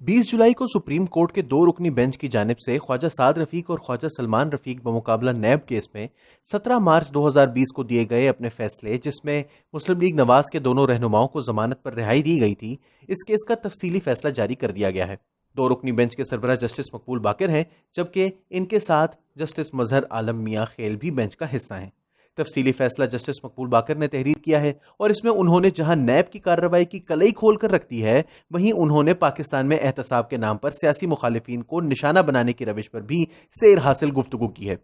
20 जुलाई को supreme court के 2 रुकनी bench की जानिब से ख्वाजा साद रफीक और ख्वाजा सलमान रफीक बमुकाबला नैब केस में 17 मार्च 2020 को दिए गए अपने फैसले, जिसमें मुस्लिम लीग नवाज के दोनों रहनुमाओं को जमानत पर रिहाई दी गई थी, इस केस का तफसीली फैसला जारी कर दिया गया है। 2 रुकनी बेंच के सरबराह जस्टिस मकबूल बाकर हैं, जबकि इनके साथ जस्टिस मजहर आलम मियां खेल भी बेंच का हिस्सा हैं। तफसीली फैसला जस्टिस मकबूल बाकर ने तहरीर किया है और इसमें उन्होंने जहां नैब की कार्रवाई की कलई खोल कर रख दी है, वहीं उन्होंने पाकिस्तान में एहतसाब के नाम पर सियासी मुखालिफिन को निशाना बनाने की रविश पर भी सेर हासिल गुफ्तगू की है।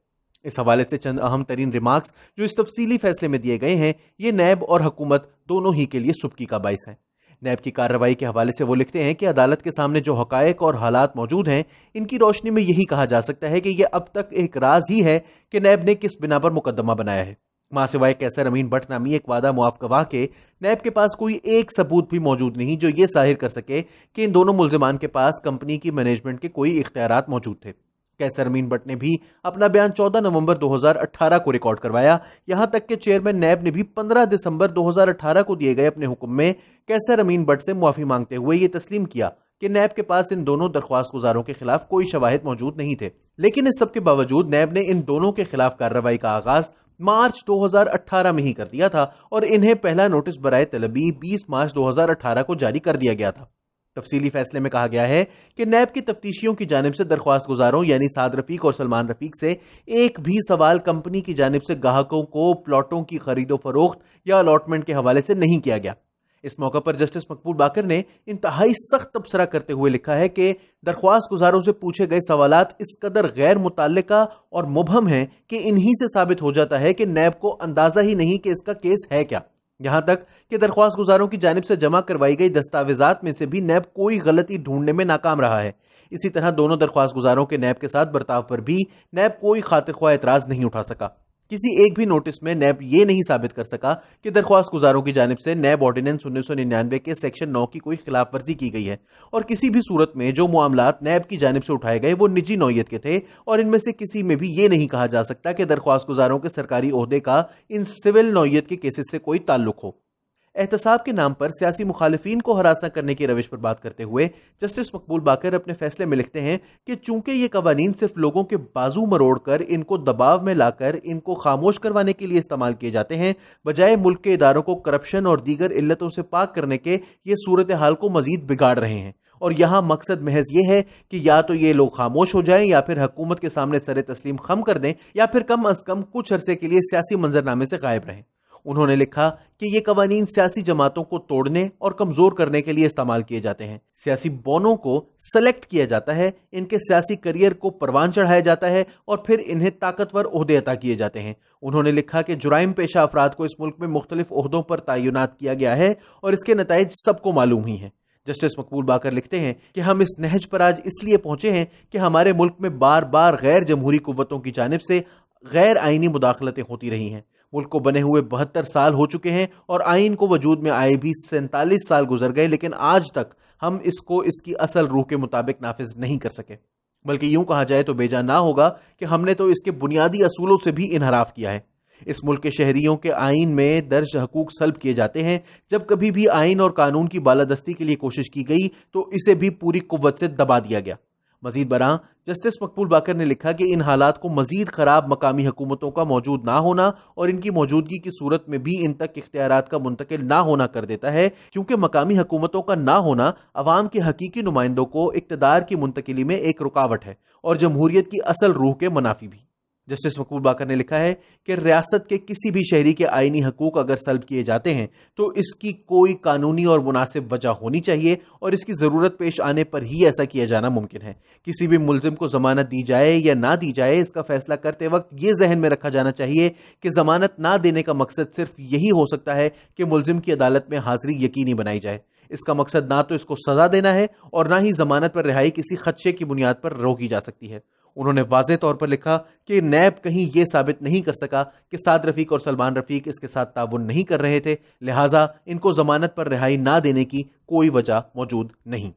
इस हवाले से चंद अहम तरीन रिमार्क्स जो इस तफसीली फैसले में दिए गए हैं, ये नैब और हुकूमत दोनों ही के लिए सुबकी का बाइस है। नैब की कार्रवाई के हवाले से वो लिखते हैं कि अदालत के सामने जो हकायक और हालात मौजूद हैं, इनकी रोशनी में यही कहा जा सकता है कि यह अब तक एक राज ही है कि नैब ने किस बिना पर मुकदमा बनाया है। मां सिवाय कैसर अमीन भट्ट नामी एक वादा मुआफ गवाह के नैब के पास कोई एक सबूत भी मौजूद नहीं जो ये जाहिर कर सके कि इन दोनों मुल्जिमान के पास कंपनी की मैनेजमेंट के कोई इख्तियारात मौजूद थे। कैसर अमीन भट्ट ने भी अपना बयान 14 नवंबर 2018 को रिकॉर्ड करवाया। यहां तक कि चेयरमैन नैब ने भी 15 दिसंबर 2018 को दिए गए अपने हुक्म में कैसर अमीन भट्ट से मुआफी मांगते हुए ये तस्लीम किया कि नैब के पास इन दोनों दरख्वास्त गुजारों के खिलाफ कोई शवाहिद मौजूद नहीं थे। लेकिन इस सब के बावजूद नैब ने इन दोनों के खिलाफ कार्रवाई का आगाज मार्च 2018 में ही कर दिया था और इन्हें पहला नोटिस बराए तलबी 20 मार्च 2018 को जारी कर दिया गया था। तफसीली फैसले में कहा गया है कि नैब की तफ्तीशियों की जानिब से दरख्वास्त गुजारों यानी साद रफीक और सलमान रफीक से एक भी सवाल कंपनी की जानिब से ग्राहकों को प्लॉटों की खरीदो फरोख्त या अलॉटमेंट के हवाले से नहीं किया गया। इस मौके पर जस्टिस मकबूल बाकर ने इंतहाई सख्त तबसरा करते हुए लिखा है कि दरख्वास्त गुजारों से पूछे गए सवालात इस कदर गैर मुतल्लिका और मुबहम हैं कि इन्हीं से साबित हो जाता है कि नैब को अंदाजा ही नहीं कि इसका केस है क्या। यहां तक कि दरख्वास्त गुजारों की जानिब से जमा करवाई गई दस्तावेजात में से भी नैब कोई गलती ढूंढने में नाकाम रहा है। इसी तरह दोनों दरख्वास्त गुजारों के नैब के साथ बर्ताव पर भी नैब कोई खातिरख्वाह एतराज नहीं उठा सका। किसी एक भी नोटिस में नैब ये नहीं साबित कर सका कि दरख्वास्त गुजारों की जानिब से नैब ऑर्डिनेंस 1999 के सेक्शन 9 की कोई खिलाफ वर्जी की गई है और किसी भी सूरत में जो मामलात नैब की जानिब से उठाए गए वो निजी नौयत के थे और इनमें से किसी में भी ये नहीं कहा जा सकता कि दरख्वास्त गुजारों के सरकारी ओहदे का इन सिविल नौयत के केसेस से कोई ताल्लुक हो। एहतसाब के नाम पर सियासी मुखालिफिन को हरासा करने की रविश पर बात करते हुए जस्टिस मकबूल बाकर अपने फैसले में लिखते हैं कि चूंकि ये कवानीन सिर्फ लोगों के बाजू मरोड़कर इनको दबाव में लाकर इनको खामोश करवाने के लिए इस्तेमाल किए जाते हैं, बजाय मुल्क के इदारों को करप्शन और दीगर इल्लतों से पाक करने के, ये सूरत हाल को मजीद बिगाड़ रहे हैं और यहां मकसद महज ये है कि या तो ये लोग खामोश हो जाएं या फिर हुकूमत के सामने सरे तस्लीम खम कर दें या फिर कम अज कम कुछ अरसे के लिए सियासी मंजरनामे से गायब रहें। उन्होंने लिखा कि ये कवानीन सियासी जमातों को तोड़ने और कमजोर करने के लिए इस्तेमाल किए जाते हैं। सियासी बोनों को सेलेक्ट किया जाता है, इनके सियासी करियर को परवान चढ़ाया जाता है और फिर इन्हें ताकतवर ओहदे अता किए जाते हैं। उन्होंने लिखा कि जुराइम पेशा अफराद को इस मुल्क में मुख्तलिफ ओहदों पर तैनात किया गया है और इसके नताइज सबको मालूम ही है। जस्टिस मकबूल बाकर लिखते हैं कि हम इस नहज पर आज इसलिए पहुंचे हैं कि हमारे मुल्क में बार बार गैर जमहूरी कुव्वतों की जानिब से गैर आईनी मुदाखलतें होती रही हैं। मुल्क को बने हुए 72 साल हो चुके हैं और आइन को वजूद में आए भी 47 साल गुजर गए, लेकिन आज तक हम इसको इसकी असल रूह के मुताबिक नाफिज नहीं कर सके। बल्कि यूं कहा जाए तो बेजा ना होगा कि हमने तो इसके बुनियादी असूलों से भी इनहराफ किया है। इस मुल्क के शहरियों के आइन में दर्ज हकूक सल्ब किए जाते हैं। जब कभी भी आइन और कानून की बालादस्ती के लिए कोशिश की गई तो इसे भी पूरी कुव्वत से दबा दिया गया। मजीद बरां जस्टिस मकबूल बाकर ने लिखा कि इन हालात को मजीद खराब मकामी हुकूमतों का मौजूद ना होना और इनकी मौजूदगी की सूरत में भी इन तक इख्तियारात का मुंतकिल ना होना कर देता है, क्योंकि मकामी हुकूमतों का ना होना अवाम के हकीकी नुमाइंदों को इक्तदार की मुंतकिली में एक रुकावट है और जमहूरियत की असल रूह के मुनाफी भी। जस्टिस मकबूल बाकर ने लिखा है कि रियासत के किसी भी शहरी के आईनी हकूक अगर सल्ब किए जाते हैं तो इसकी कोई कानूनी और मुनासिब वजह होनी चाहिए और इसकी जरूरत पेश आने पर ही ऐसा किया जाना मुमकिन है। किसी भी मुल्जिम को जमानत दी जाए या ना दी जाए, इसका फैसला करते वक्त ये जहन में रखा जाना चाहिए कि जमानत ना देने का मकसद सिर्फ यही हो सकता है कि मुल्जिम की अदालत में हाजिरी यकीनी बनाई जाए। इसका मकसद ना तो इसको सजा देना है और ना ही जमानत पर रिहाई किसी खदशे की बुनियाद पर रोकी जा सकती है। उन्होंने वाज़ेह तौर पर लिखा कि नैब कहीं यह साबित नहीं कर सका कि साद रफीक और सलमान रफीक इसके साथ ताउन नहीं कर रहे थे, लिहाजा इनको जमानत पर रिहाई ना देने की कोई वजह मौजूद नहीं।